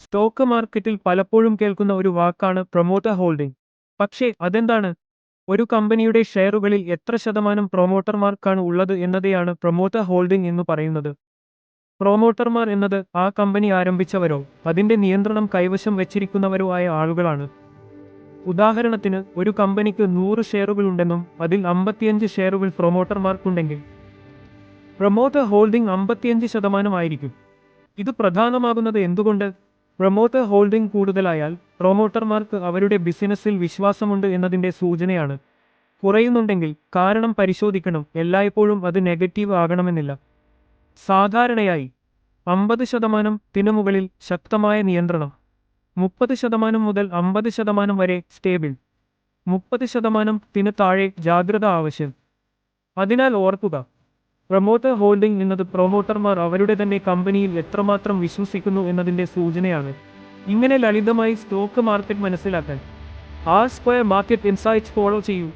Stock മാർക്കറ്റിൽ പലപ്പോഴും കേൾക്കുന്ന ഒരു വാക്കാണ് പ്രൊമോട്ടർ ഹോൾഡിംഗ്. പക്ഷേ അതെന്താണ്? ഒരു കമ്പനിയുടെ ഷെയറുകളിൽ എത്ര ശതമാനം പ്രൊമോട്ടർമാർക്കാണ് ഉള്ളത് എന്നതെയാണ് പ്രൊമോട്ടർ ഹോൾഡിംഗ് എന്ന് പറയുന്നത്. പ്രൊമോട്ടർമാർ എന്നത് ആ കമ്പനി ആരംഭിച്ചവരോ അതിന്റെ നിയന്ത്രണം കൈവശം വെച്ചിരിക്കുന്നവരോ ആയ ആളുകളാണ്. ഉദാഹരണത്തിന്, ഒരു കമ്പനിക്ക് 100 ഷെയറുകളുണ്ടെന്നും അതിൽ 55 ഷെയറുകൾ പ്രൊമോട്ടർമാർക്കുണ്ടെങ്കിൽ പ്രൊമോട്ടർ ഹോൾഡിംഗ് 55% ആയിരിക്കും. ഇത് പ്രധാനമാകുന്നത് എന്തുകൊണ്ട്? പ്രൊമോട്ടർ ഹോൾഡിംഗ് കൂടുതലായാൽ പ്രൊമോട്ടർമാർക്ക് അവരുടെ ബിസിനസ്സിൽ വിശ്വാസമുണ്ട് എന്നതിന്റെ സൂചനയാണ്. കുറയുന്നുണ്ടെങ്കിൽ കാരണം പരിശോധിക്കണം. എല്ലായ്പ്പോഴും അത് നെഗറ്റീവ് ആകണമെന്നില്ല. സാധാരണയായി 50%-ന് മുകളിൽ ശക്തമായ നിയന്ത്രണം, 30% മുതൽ 50% വരെ സ്റ്റേബിൾ, 30%-ന് താഴെ ജാഗ്രത ആവശ്യം. അതിനാൽ ഓർക്കുക, പ്രൊമോട്ടർ ഹോൾഡിംഗ് എന്നത് പ്രൊമോട്ടർമാർ അവരുടെ തന്നെ കമ്പനിയിൽ എത്രമാത്രം വിശ്വസിക്കുന്നു എന്നതിന്റെ സൂചനയാണ്. ഇങ്ങനെ ലളിതമായി സ്റ്റോക്ക് മാർക്കറ്റ് മനസ്സിലാക്കാൻ R Square market insights follow ചെയ്യൂ.